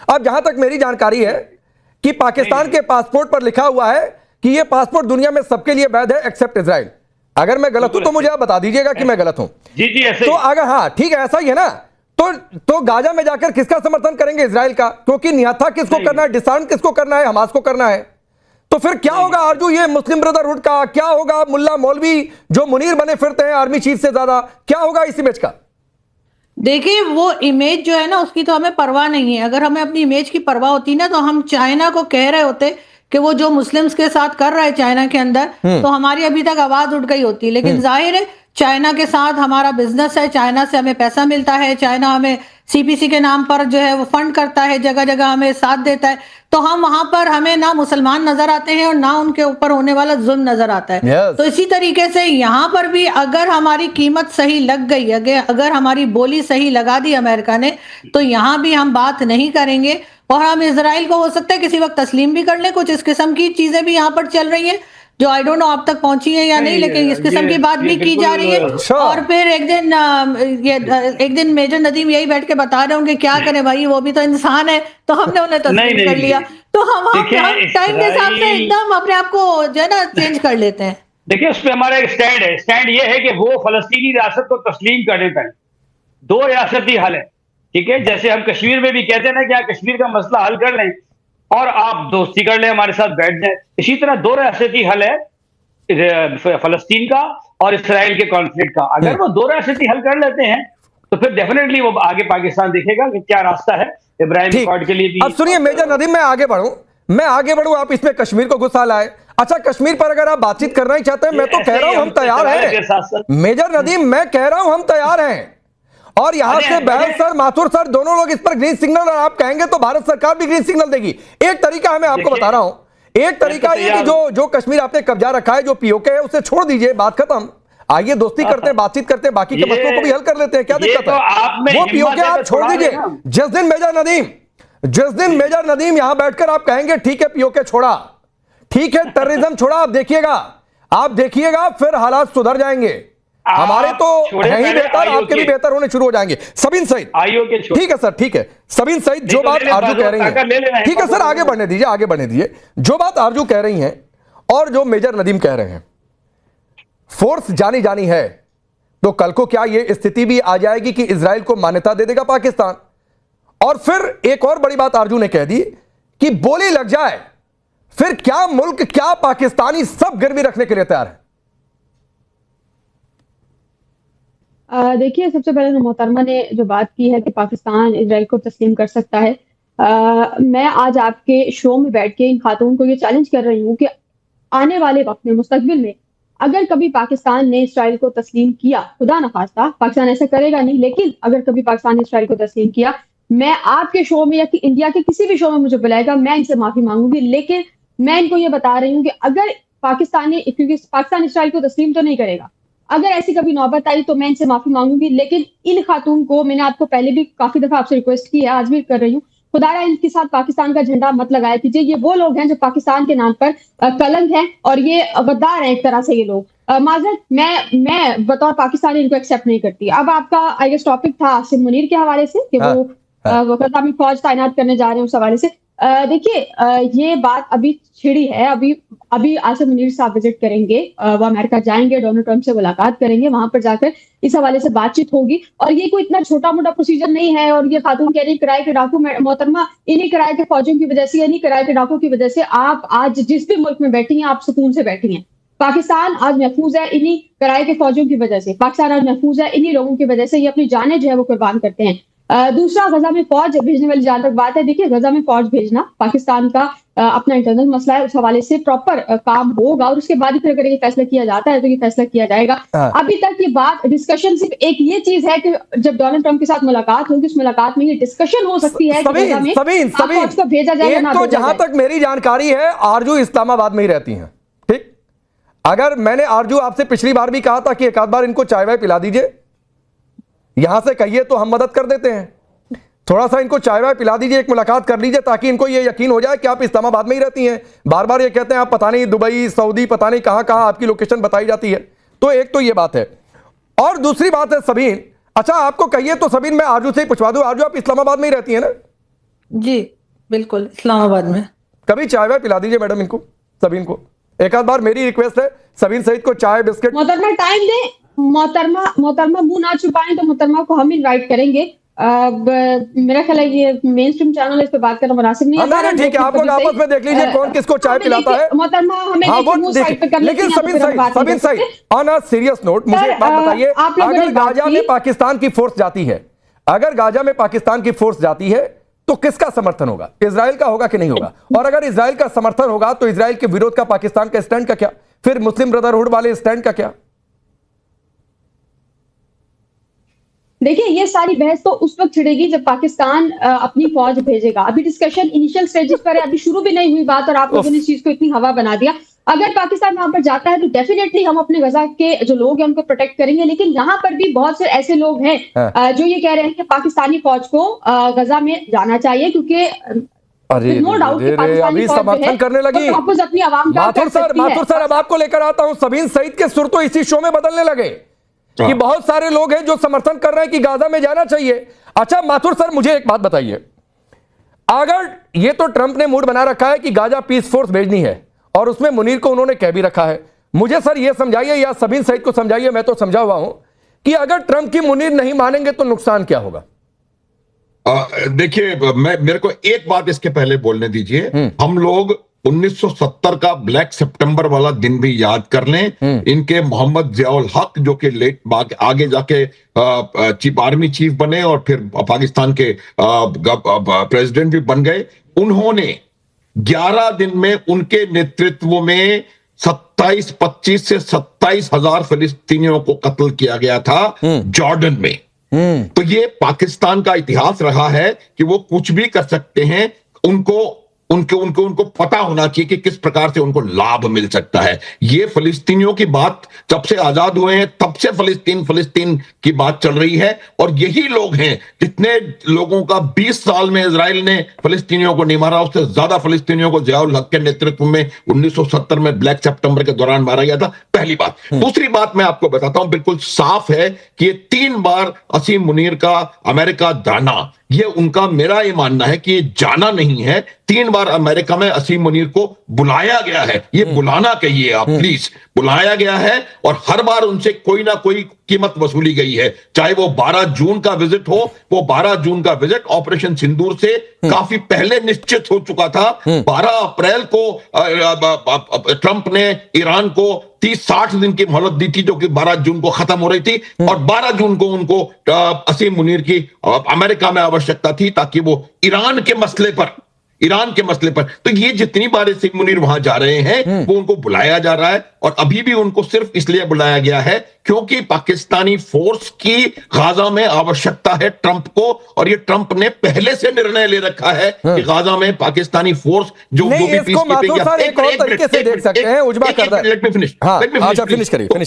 अब जहां तक मेरी जानकारी है कि पाकिस्तान के पासपोर्ट पर लिखा हुआ है कि यह पासपोर्ट दुनिया में सबके लिए वैध है एक्सेप्ट इजराइल। अगर मैं गलत हूं तो मुझे आप बता दीजिएगा कि मैं गलत हूं। जी जी ऐसे तो अगर हाँ ठीक है ऐसा ही है ना, तो गाजा में जाकर किसका समर्थन करेंगे? इजराइल का, क्योंकि निहत्था किसको करना है, डिसआर्म किसको करना है, हमास को करना है। तो फिर क्या होगा आरजू ये मुस्लिम ब्रदरहुड का? क्या होगा मुल्ला मौलवी जो मुनीर बने फिरते हैं आर्मी चीफ से ज्यादा? क्या होगा इस इमेज का? देखिए वो इमेज जो है ना उसकी तो हमें परवाह नहीं है। अगर हमें अपनी इमेज की परवाह होती ना तो हम चाइना को कह रहे होते कि वो जो मुस्लिम्स के साथ कर रहा है चाइना के अंदर, तो हमारी अभी तक आवाज उठ गई होती। लेकिन जाहिर है चाइना के साथ हमारा बिजनेस है, चाइना से हमें पैसा मिलता है, चाइना हमें सीपीसी के नाम पर जो है वो फंड करता है, जगह जगह हमें साथ देता है। तो हम वहां पर हमें ना मुसलमान नजर आते हैं और ना उनके ऊपर होने वाला जुल्म नजर आता है। Yes. तो इसी तरीके से यहाँ पर भी अगर हमारी कीमत सही लग गई, अगर हमारी बोली सही लगा दी अमेरिका ने, तो यहाँ भी हम बात नहीं करेंगे और हम इजराइल को हो सकता है किसी वक्त तस्लीम भी कर लें। कुछ इस किस्म की चीजें भी यहाँ पर चल रही हैं जो आई डोंट नो आप तक पहुंची है या नहीं, लेकिन इस किस्म की बात भी की जा रही है। और फिर एक दिन मेजर नदीम यही बैठ के बता रहे होंगे क्या करें भाई, वो भी तो इंसान है, तो हमने उन्हें तस्लीम कर लिया। तो हम टाइम के हिसाब से एकदम अपने आप को जो है ना चेंज कर लेते हैं। देखिए उस पर हमारा एक स्टैंड है। स्टैंड ये है कि वो फलस्तीनी रियासत को तस्लीम कर देता है। दो रियासती हल है, ठीक है। जैसे हम कश्मीर में भी कहते हैं ना कि आप कश्मीर का मसला हल कर लें और आप दोस्ती कर लें, हमारे साथ बैठ जाए। इसी तरह दो रियासती हल है फलस्तीन का और इसराइल के कॉन्फ्लिक्ट का। अगर वो दो रियासती हल कर लेते हैं तो फिर डेफिनेटली वो आगे पाकिस्तान देखेगा कि क्या रास्ता है इब्राहिम अकॉर्ड के लिए भी। अब सुनिए मेजर नदीम, मैं आगे बढ़ूं, आप इसमें कश्मीर को गुस्सा लाए। अच्छा, कश्मीर पर अगर आप बातचीत करना ही चाहते हैं, मैं तो कह रहा हूं हम तैयार हैं। मेजर नदीम मैं कह रहा हूं हम तैयार हैं। और यहां से बहल सर, माथुर सर दोनों लोग इस पर ग्रीन सिग्नल, और आप कहेंगे तो भारत सरकार भी ग्रीन सिग्नल देगी। एक तरीका है, मैं आपको बता रहा हूं, एक तरीका ये कि जो कश्मीर आपने कब्जा रखा है, जो पीओके है, उसे छोड़ दीजिए, बात खत्म। आइए दोस्ती करते हैं, बातचीत करते हैं, बाकी के मसलों को भी हल कर लेते हैं। क्या दिक्कत है? वो पीओके आप छोड़ दीजिए। जिस दिन मेजर नदीम यहां बैठकर आप कहेंगे ठीक है पीओके छोड़ा, ठीक है टेररिज्म छोड़ा, आप देखिएगा फिर हालात सुधर जाएंगे। हमारे तो है ही बेहतर, आपके भी बेहतर होने शुरू हो जाएंगे। सबीन सईद, ठीक है सर, ठीक है सबीन सईद, जो बात आरजू कह रही है, ठीक है सर आगे बढ़ने दीजिए। जो बात आरजू कह रही हैं और जो मेजर नदीम कह रहे हैं, फोर्स जानी है, तो कल को क्या यह स्थिति भी आ जाएगी कि इजराइल को मान्यता दे देगा पाकिस्तान? और फिर एक और बड़ी बात आरजू ने कह दी कि बोली लग जाए, फिर क्या मुल्क, क्या पाकिस्तानी सब गिरवी रखने के लिए तैयार है? देखिए सबसे पहले मोहतरमा ने जो बात की है कि पाकिस्तान इजराइल को तस्लीम कर सकता है, मैं आज आपके शो में बैठ के इन खातून को ये चैलेंज कर रही हूँ कि आने वाले वक्त में, मुस्तकबिल में, अगर कभी पाकिस्तान ने इजराइल को तस्लीम किया, खुदा न खास्ता पाकिस्तान ऐसा करेगा नहीं, लेकिन अगर कभी पाकिस्तान ने इजराइल को तस्लीम किया, मैं आपके शो में या कि इंडिया के किसी भी शो में मुझे बुलाएगा, मैं इनसे माफी मांगूंगी। लेकिन मैं इनको ये बता रही हूँ कि अगर पाकिस्तान ने, क्योंकि पाकिस्तान इजराइल को तस्लीम तो नहीं करेगा, अगर ऐसी कभी नौबत आई तो मैं इनसे माफी मांगूंगी। लेकिन इन खातून को मैंने आपको पहले भी काफी दफा आपसे रिक्वेस्ट की है, आज भी कर रही हूँ, खुदारा इनके साथ पाकिस्तान का झंडा मत लगाया कीजिए। ये वो लोग हैं जो पाकिस्तान के नाम पर कलंक हैं और ये गद्दार हैं एक तरह से। ये लोग माजरत, मैं बतौर पाकिस्तानी इनको एक्सेप्ट नहीं करती। अब आपका आई गेस टॉपिक था आसिम मुनीर के हवाले से कि वो कद्दाफी फौज तैनात करने जा रहे हैं, उस हवाले से देखिए ये बात अभी छिड़ी है। अभी आसिम मुनीर साहब विजिट करेंगे, वो अमेरिका जाएंगे, डोनाल्ड ट्रंप से मुलाकात करेंगे, वहां पर जाकर इस हवाले से बातचीत होगी। और ये कोई इतना छोटा मोटा प्रोसीजर नहीं है। और ये खातून कह रही किराए के डाकू, मोहतरमा इन्हीं किराए के फौजियों की वजह से, इन्हीं किराए के डाकू की वजह से आप आज जिस भी मुल्क में बैठी हैं, आप सुकून से बैठी हैं। पाकिस्तान आज महफूज है इन्हीं किराए के फौजियों की वजह से। पाकिस्तान आज महफूज है इन्हीं लोगों की वजह से। ये अपनी जानें जो है वो कुर्बान करते हैं। दूसरा, गजा में फौज भेजने वाली जहां तक बात है, देखिए गजा में फौज भेजना पाकिस्तान का अपना इंटरनल मसला है, उस हवाले से प्रॉपर काम होगा और उसके बाद ही फिर अगर ये फैसला किया जाता है तो ये फैसला किया जाएगा। अभी तक ये बात डिस्कशन सिर्फ एक ये चीज है कि जब डोनाल्ड ट्रंप के साथ मुलाकात होगी, उस मुलाकात में ये डिस्कशन हो सकती है कि गजा में फौज को भेजा जाएगा ना। तो जहां तक मेरी जानकारी है आरजू इस्लामाबाद में ही रहती हैं, ठीक? अगर मैंने आरजू आपसे पिछली बार भी कहा था कि एक आध बार इनको चाय वाय पिला दीजिए, यहां से कहिए तो हम मदद कर देते हैं, थोड़ा सा इनको चाय वाय पिला दीजिए, एक मुलाकात कर लीजिए, ताकि इनको ये यकीन हो जाए कि आप इस्लामाबाद में ही रहती हैं। बार बार ये कहते हैं आप पता नहीं दुबई, सऊदी, पता नहीं कहां कहां आपकी लोकेशन बताई जाती है। तो एक तो ये बात है, और दूसरी बात है सबीन, अच्छा आपको कहिए तो सबीन मैं आरजू से ही पूछवा दूं, आरजू आप इस्लामाबाद में ही रहती है ना? जी बिल्कुल, इस्लामाबाद में। कभी चाय वाय पिला दीजिए मैडम इनको, सबीन को। एक आध बार मेरी रिक्वेस्ट है, सबीन सईद को चाय बिस्किट। मोहतरमा टाइम दे, मोहतरमा मुंह ना छुपाएं, तो मोहतरमा को हम इनवाइट करेंगे। अब मेरा ख्याल है ये मेन स्ट्रीम चैनल है, इस पे बात करना मुनासिब नहीं है। ठीक है, आप लोग आपस में देख लीजिए कौन किसको चाय पिलाता है। मोहतरमा हमें मुंह साइड पे कर लेते हैं, लेकिन सही ऑन अ सीरियस नोट मुझे एक बात बताइए, अगर गाजा में पाकिस्तान की फोर्स जाती है, अगर गाजा में पाकिस्तान की फोर्स जाती है तो किसका समर्थन होगा? इजराइल का होगा कि नहीं होगा? और अगर इजराइल का समर्थन होगा तो इजराइल के विरोध का पाकिस्तान का स्टैंड का क्या? फिर मुस्लिम ब्रदरहुड वाले स्टैंड का क्या? देखिए, ये सारी बहस तो उस वक्त छिड़ेगी जब पाकिस्तान अपनी फौज भेजेगा। अभी डिस्कशन इनिशियल स्टेजेस पर है, अभी शुरू भी नहीं हुई बात, और आप लोगों ने इस चीज को इतनी हवा बना दिया। अगर पाकिस्तान वहां पर जाता है तो डेफिनेटली हम अपने गजा के जो लोग हैं उनको प्रोटेक्ट करेंगे, लेकिन यहाँ पर भी बहुत से ऐसे लोग हैं जो ये कह रहे हैं कि पाकिस्तानी फौज को गजा में जाना चाहिए, क्योंकि नो डाउट अभी समर्थन करने लगी अपनी आवाम का। माथुर सर अब आपको लेकर आता हूं। सबीन सईद के सुर तो इसी शो में बदलने लगे कि बहुत सारे लोग हैं जो समर्थन कर रहे हैं कि गाजा में जाना चाहिए। अच्छा माथुर सर, मुझे एक बात बताइए, अगर ये तो ट्रंप ने मूड बना रखा है कि गाजा पीस फोर्स भेजनी है और उसमें मुनीर को उन्होंने कह भी रखा है, मुझे सर ये समझाइए या सबीन सईद को समझाइए, मैं तो समझा हुआ हूं कि अगर ट्रंप की मुनीर नहीं मानेंगे तो नुकसान क्या होगा? देखिए, मेरे को एक बात इसके पहले बोलने दीजिए। हम लोग 1970 का ब्लैक सितंबर वाला दिन भी याद कर लें। इनके मोहम्मद जियाउल हक जो कि आगे जाके आर्मी चीफ बने और फिर पाकिस्तान के प्रेसिडेंट भी बन गए, उन्होंने 11 दिन में उनके नेतृत्व में 25 से 27 हजार फिलिस्तीनियों को कत्ल किया गया था जॉर्डन में। तो ये पाकिस्तान का इतिहास रहा है कि वो कुछ भी कर सकते हैं, उनको पता होना चाहिए कि किस प्रकार से उनको लाभ मिल सकता है। ये फिलिस्तीनियों की बात जब से आजाद हुए हैं तब से फिलिस्तीन की बात चल रही है, और यही लोग हैं जितने लोगों का 20 साल में इजराइल ने फिलिस्तीनियों को नहीं मारा, उससे ज्यादा फिलिस्तीनियों को जियाउल हक के नेतृत्व में 1970 में ब्लैक सितंबर के दौरान मारा गया था। पहली बात। दूसरी बात मैं आपको बताता हूं, बिल्कुल साफ है कि ये 3 बार असीम मुनीर का अमेरिका जाना, ये उनका, मेरा ये मानना है कि ये जाना नहीं है, 3 बार अमेरिका में असीम मुनीर को बुलाया गया है। ये बुलाना कहिए आप प्लीज, बुलाया गया है, और हर बार उनसे कोई ना कोई कीमत वसूली गई है। चाहे वो 12 जून का विजिट हो, वो 12 जून का विजिट ऑपरेशन सिंदूर से काफी पहले निश्चित हो चुका था। 12 अप्रैल को ट्रंप ने ईरान को 30-60 दिन की मोहलत दी थी, जो कि 12 जून को खत्म हो रही थी, और 12 जून को उनको असीम मुनीर की अमेरिका में आवश्यकता थी ताकि वो ईरान के मसले पर, तो ये जितनी बार असीम मुनीर वहां जा रहे हैं वो उनको बुलाया जा रहा है, और अभी भी उनको सिर्फ इसलिए बुलाया गया है क्योंकि पाकिस्तानी फोर्स की गाजा में आवश्यकता है ट्रंप को, और ये ट्रंप ने पहले से निर्णय ले रखा है कि गाजा में पाकिस्तानी फोर्स जो भी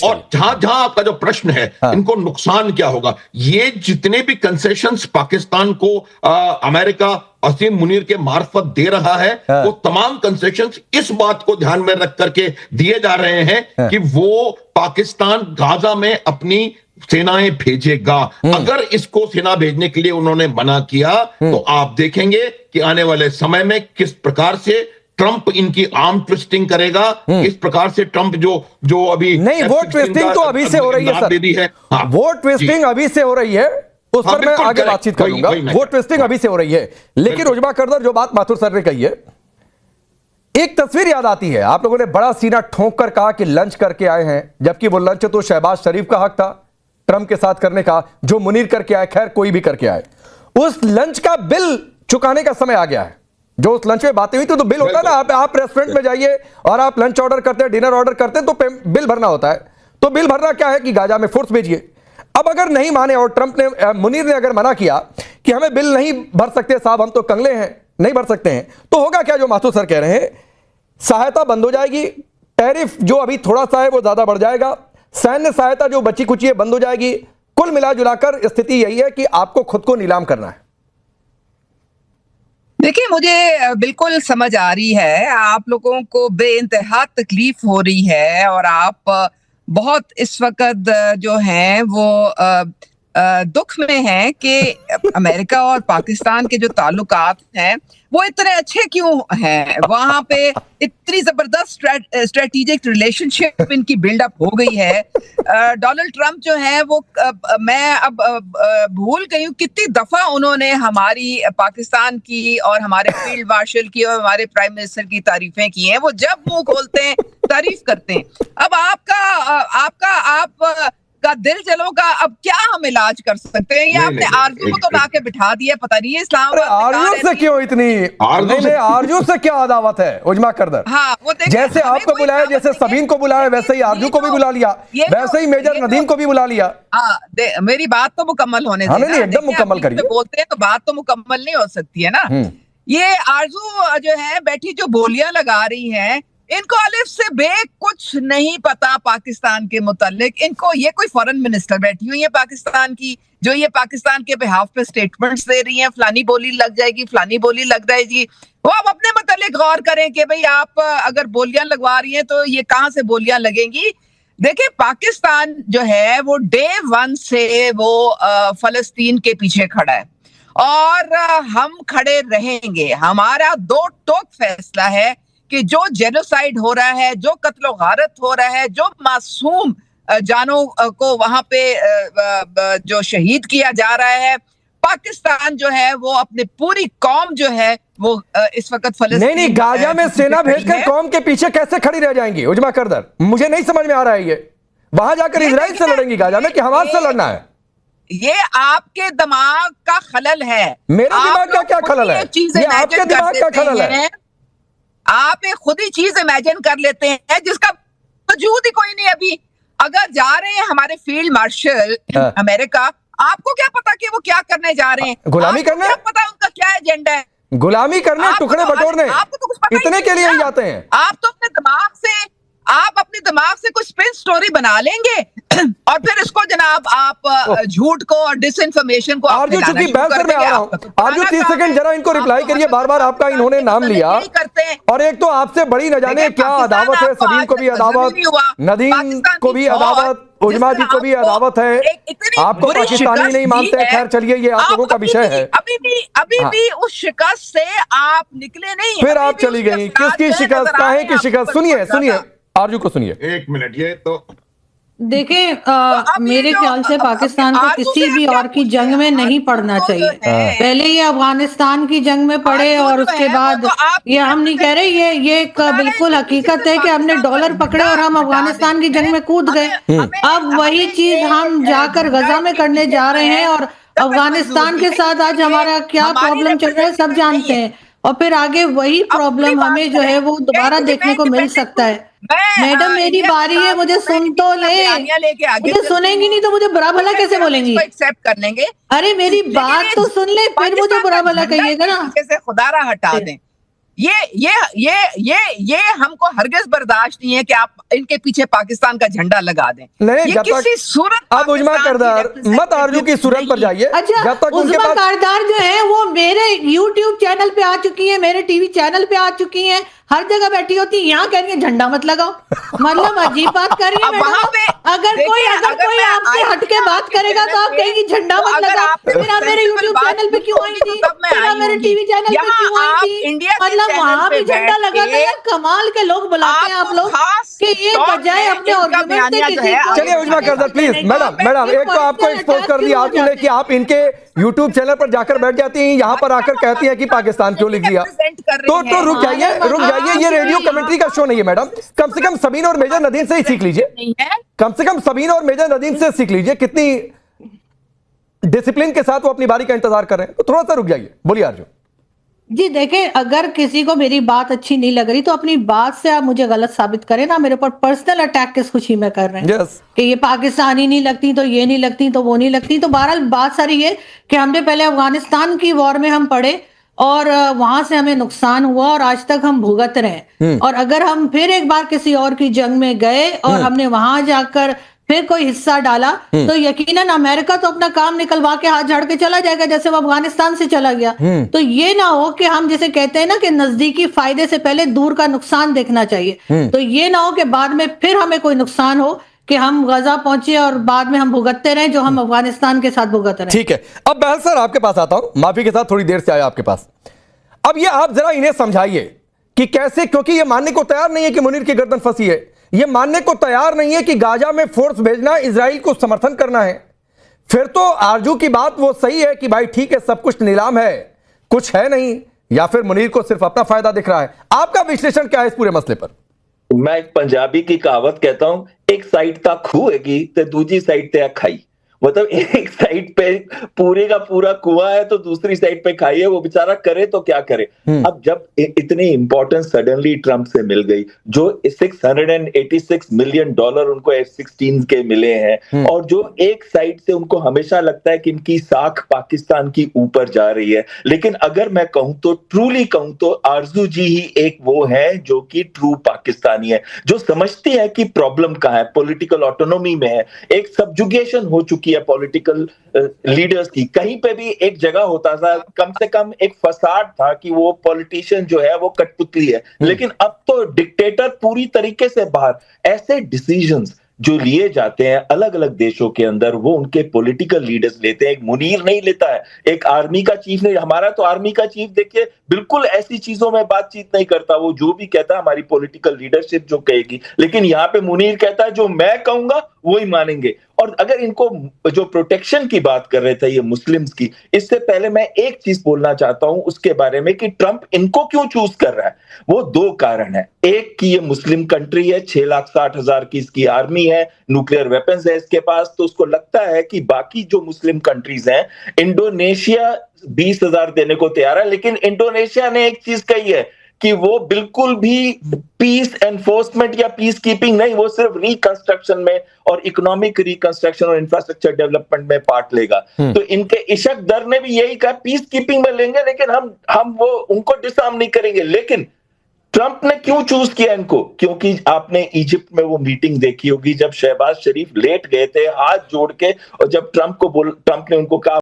और जहां आपका जो प्रश्न है, इनको नुकसान क्या होगा, ये जितने भी कंसेशंस पाकिस्तान को अमेरिका असीम मुनीर के मार्फत दे रहा है, वो तमाम कंसेशंस इस बात को ध्यान में रख करके दिए जा रहे हैं कि वो पाकिस्तान गाजा में अपनी सेनाएं भेजेगा। अगर इसको सेना भेजने के लिए उन्होंने मना किया तो आप देखेंगे कि आने वाले समय में किस प्रकार से ट्रंप इनकी आर्म ट्विस्टिंग करेगा, किस प्रकार से ट्रंप जो अभी नहीं, वो ट्विस्टिंग तो अभी से हो रही है सर, वो ट्विस्टिंग अभी से हो रही है, उस पर मैं आगे बातचीत करूंगा। वो ट्विस्टिंग अभी से हो रही है, लेकिन उजमा करदर जो बात माथुर सर ने कही है, एक तस्वीर याद आती है। आप लोगों ने बड़ा सीना ठोंक कर कहा कि लंच करके आए हैं, जबकि वो लंच तो शहबाज शरीफ का हक था ट्रंप के साथ करने का, जो मुनीर करके आए, खैर कोई भी करके आए। उस लंच का बिल चुकाने का समय आ गया है। जो उस लंच में बातें हुई थी, तो बिल होता है ना, आप रेस्टोरेंट में जाइए और आप लंच ऑर्डर करते हैं, डिनर ऑर्डर करते हैं, तो बिल भरना होता है। तो बिल भरना क्या है कि गाजा में फोर्स भेजिए। अब अगर नहीं माने और ट्रंप ने, मुनीर ने अगर मना किया कि हमें बिल नहीं भर सकते साहब, हम तो कंगले हैं, नहीं भर सकते हैं, तो होगा क्या? जो माथुर सर कह रहे हैं, सहायता बंद हो जाएगी, टैरिफ जो अभी थोड़ा सा है वो ज्यादा बढ़ जाएगा, सैन्य सहायता जो बची कुची है बंद हो जाएगी। कुल मिला जुलाकर स्थिति यही है कि आपको खुद को नीलाम करना है। देखिए, मुझे बिल्कुल समझ आ रही है, आप लोगों को बेइंतहा तकलीफ हो रही है, और आप बहुत इस वक्त जो हैं वो दुख में हैं कि अमेरिका और पाकिस्तान के जो ताल्लुकात हैं वो इतने अच्छे क्यों हैं, वहां पे इतनी जबरदस्त स्ट्रेटेजिक रिलेशनशिप इनकी बिल्डअप हो गई है। डोनाल्ड ट्रंप जो है वो मैं अब भूल गई हूँ कितनी दफा उन्होंने हमारी पाकिस्तान की और हमारे फील्ड मार्शल की और हमारे प्राइम मिनिस्टर की तारीफें की हैं। वो जब मुंह खोलते हैं तारीफ करते हैं। अब आपका दिल जलो का अब क्या हम इलाज कर सकते हैं? ये आपने आरजू को तो ला के बिठा दिया, पता नहीं है इस्लामाबाद आरजू से क्यों इतनी आरजू से क्या अदावत है उजमा करदर? हाँ, वो जैसे आपको बुलाया, जैसे सबीन को बुलाया, वैसे ही आरजू को भी बुला लिया, वैसे ही मेजर नदीम को भी बुला लिया। मेरी बात तो मुकम्मल होने नहीं, एकदम मुकम्मल करिए। बोलते हैं तो बात तो मुकम्मल नहीं हो सकती है ना। ये आरजू जो है बैठी जो बोलियां लगा रही हैं, इनको अलिफ से बे कुछ नहीं पता पाकिस्तान के मुतालिक। इनको ये कोई फॉरेन मिनिस्टर बैठी हुई है पाकिस्तान की, जो ये पाकिस्तान के बिहाफ पे स्टेटमेंट्स दे रही हैं, फलानी बोली लग जाएगी, फलानी बोली लग जाएगी। वो आप अपने मुतालिक गौर करें कि भाई आप अगर बोलियां लगवा रही हैं तो ये कहाँ से बोलियां लगेंगी। देखिए, पाकिस्तान जो है वो डे 1 से वो फलस्तीन के पीछे खड़ा है और हम खड़े रहेंगे। हमारा दो टोक फैसला है कि जो जेनोसाइड हो रहा है, जो कत्लो गारत हो रहा है, जो मासूम जानों को वहां पे जो शहीद किया जा रहा है, पाकिस्तान जो है वो अपनी पूरी कौम जो है वो इस वक्त फलस्तीन नहीं, गाजा में सेना भेजकर कौम के पीछे कैसे खड़ी रह जाएंगी उजमा करदर? मुझे नहीं समझ में आ रहा है। ये वहां जाकर इजराइल से लड़ेंगी गाजा में कि हमारे से लड़ना है? ये आपके दिमाग का खलल है। मेरे दिमाग का क्या खलल है? ये आपके दिमाग का खलल है। आप एक खुद ही चीज इमेजिन कर लेते हैं जिसका वजूद ही कोई नहीं। अभी अगर जा रहे हैं हमारे फील्ड मार्शल अमेरिका, आपको क्या पता कि वो क्या करने जा रहे हैं? गुलामी करने? क्या पता उनका क्या एजेंडा है? गुलामी करने, टुकड़े बटोरने, इतने के लिए ही जाते हैं। आप तो अपने दिमाग से कुछ स्पिन स्टोरी बना लेंगे और फिर इसको जनाब आप झूठ को और डिसइंफॉर्मेशन को आरजू, चूंकि बहस में आ रहा हूं, आरजू 30 सेकंड जरा इनको रिप्लाई करिए। बार-बार आपका इन्होंने नाम लिया और एक तो आपसे बड़ी न जाने क्या अदावत है। सबीन को भी अदावत, नदीम को भी अदावत, उजमा जी को भी अदावत है। आपको पाकिस्तानी नहीं मानते हैं, खैर चलिए ये आप लोगों का विषय है। अभी भी उस शिकस्त से आप निकले नहीं, फिर आप चली गई। किसकी शिकस्त, काहे की शिकस्त? सुनिए आरजू को सुनिए। 1 मिनट, ये तो देखिए, मेरे ख्याल से पाकिस्तान को किसी भी और की जंग में नहीं पड़ना चाहिए। पहले ये अफगानिस्तान की जंग में पड़े और उसके बाद ये हम नहीं कह रहे, ये एक बिल्कुल हकीकत है कि हमने डॉलर पकड़े और हम अफगानिस्तान की जंग में कूद गए। अब वही चीज हम जाकर गजा में करने जा रहे हैं और अफगानिस्तान के साथ आज हमारा क्या प्रॉब्लम चल रहा है सब जानते हैं। और फिर आगे वही प्रॉब्लम हमें जो है वो दोबारा देखने को मिल सकता है। मैडम, मेरी बारी है, मुझे सुन तो ले। मुझे सुनेंगी नहीं तो मुझे बुरा भला कैसे बोलेंगी? एक्सेप्ट कर लेंगे। अरे मेरी बात तो सुन ले, फिर मुझे बुरा भला कहिएगा ना। खुदारा हटा दें। ये हमको हरगिज बर्दाश्त नहीं है कि आप इनके पीछे पाकिस्तान का झंडा लगा दें। नहीं, ये किसी सूरत आप उजमा करदार मत आरजू की सूरत पर जाइए। अच्छा, जब तक उजमा करदार जो है वो मेरे YouTube चैनल पे आ चुकी है, मेरे टीवी चैनल पे आ चुकी है, हर जगह बैठी होती है। यहाँ कह रही है झंडा मत लगाओ, मतलब अजीब बात कर रही है। अगर कोई आपसे हटके बात करेगा तो आप कहेंगी झंडा मत लगाओ। फिर आप मेरे YouTube चैनल पे क्यों आएंगी? फिर आप मेरे टीवी चैनल पे क्यों आएंगी? मतलब वहां भी झंडा लगाते हैं। कमाल के लोग बुलाते हैं आप लोग कि ये बजाय अपने आर्गुमेंट से किसी को। चलिए उजमा करदार प्लीज। मैडम एक तो आपको एक्सपोज कर दिया आपने कि आप इनके YouTube चैनल पर जाकर बैठ जाती हैं, यहाँ पर आकर कहती हैं कि पाकिस्तान क्यों लिख दिया। तो रुक जाइए, ये रेडियो कमेंट्री का शो नहीं है मैडम। कम से कम सबीन और मेजर नदीम से ही सीख लीजिए। कम से कम सबीन और मेजर नदीम से सीख लीजिए कितनी डिसिप्लिन के साथ वो अपनी बारी का इंतजार कर रहे हैं। तो थोड़ा सा रुक जाइए, बोलिए अर्जुन जी। देखें, अगर किसी को मेरी बात अच्छी नहीं लग रही तो अपनी बात से आप मुझे गलत साबित करें ना। मेरे ऊपर पर्सनल अटैक किस खुशी में कर रहे हैं कि ये पाकिस्तानी नहीं लगती तो ये नहीं लगती तो वो नहीं लगती। तो बहरहाल बात सारी ये कि हमने पहले अफगानिस्तान की वॉर में हम पड़े और वहां से हमें नुकसान हुआ और आज तक हम भुगत रहे। और अगर हम फिर एक बार किसी और की जंग में गए और हमने वहां जाकर फिर कोई हिस्सा डाला तो यकीनन अमेरिका तो अपना काम निकलवा के हाथ झाड़ के चला जाएगा, जैसे वो अफगानिस्तान से चला गया। तो ये ना हो कि हम जैसे कहते हैं ना कि नजदीकी फायदे से पहले दूर का नुकसान देखना चाहिए। तो ये ना हो कि बाद में फिर हमें कोई नुकसान हो कि हम गजा पहुंचे और बाद में हम भुगतते रहे जो हम अफगानिस्तान के साथ भुगत रहे। ठीक है, अब बहल सर आपके पास आता हूं, माफी के साथ थोड़ी देर से आया आपके पास। अब ये आप जरा इन्हें समझाइए कि कैसे, क्योंकि ये मानने को तैयार नहीं है कि मुनीर की गर्दन फंसी है, ये मानने को तैयार नहीं है कि गाजा में फोर्स भेजना इजराइल को समर्थन करना है। फिर तो आरजू की बात वो सही है कि भाई ठीक है सब कुछ नीलाम है, कुछ है नहीं, या फिर मुनीर को सिर्फ अपना फायदा दिख रहा है। आपका विश्लेषण क्या है इस पूरे मसले पर? मैं एक पंजाबी की कहावत कहता हूं, एक साइड ता खूहेगी तो दूसरी साइड ते खाई। मतलब एक साइड पे पूरे का पूरा कुआं है तो दूसरी साइड पे खाई है, वो बेचारा करे तो क्या करे। अब जब इतनी इंपॉर्टेंस सडनली ट्रंप से मिल गई, जो $686 मिलियन उनको F-16 के मिले हैं, और जो एक साइड से उनको हमेशा लगता है कि इनकी साख पाकिस्तान की ऊपर जा रही है, लेकिन अगर मैं कहूं तो ट्रूली कहूं तो आरजू जी ही एक वो है जो कि ट्रू पाकिस्तानी है, जो समझती है कि प्रॉब्लम कहां है, पॉलिटिकल ऑटोनॉमी में है। एक सबजुगेशन हो चुकी है पॉलिटिकल लीडर्स की। कहीं पे भी एक जगह होता था, कम से कम एक फसाद था कि वो पॉलिटिशियन जो है वो कठपुतली है, लेकिन अब तो डिक्टेटर पूरी तरीके से बाहर। ऐसे डिसीजंस जो लिए जाते हैं अलग अलग देशों के अंदर, वो उनके पॉलिटिकल लीडर्स लेते हैं। एक मुनीर नहीं लेता है, एक आर्मी का चीफ नहीं। हमारा तो आर्मी का चीफ देखिए बिल्कुल ऐसी चीजों में बातचीत नहीं करता, वो जो भी कहता है हमारी पॉलिटिकल लीडरशिप जो कहेगी। लेकिन यहाँ पे मुनीर कहता है जो मैं कहूंगा वो ही मानेंगे। और अगर इनको जो प्रोटेक्शन की बात कर रहे थे ये मुस्लिम्स की, इससे पहले मैं एक चीज बोलना चाहता हूं उसके बारे में कि ट्रंप इनको क्यों चूज कर रहा है। वो दो कारण है। एक कि ये मुस्लिम कंट्री है, 6,60,000 की इसकी आर्मी है, न्यूक्लियर वेपन्स है इसके पास, तो उसको लगता है कि बाकी जो मुस्लिम कंट्रीज हैं, इंडोनेशिया 20,000 देने को तैयार है, लेकिन इंडोनेशिया ने एक चीज कही है कि वो बिल्कुल भी पीस एनफोर्समेंट या पीस कीपिंग नहीं, वो सिर्फ रिकंस्ट्रक्शन में और इकोनॉमिक रिकंस्ट्रक्शन और इंफ्रास्ट्रक्चर डेवलपमेंट में पार्ट लेगा। तो इनके इशक दर ने भी यही कहा पीस कीपिंग में लेंगे, लेकिन हम वो उनको डिसआर्म नहीं करेंगे। लेकिन ट्रंप ने क्यों चूज किया इनको? क्योंकि आपने इजिप्ट में वो मीटिंग देखी होगी जब शहबाज शरीफ लेट गए थे हाथ जोड़ के, और जब ट्रंप ने उनको कहा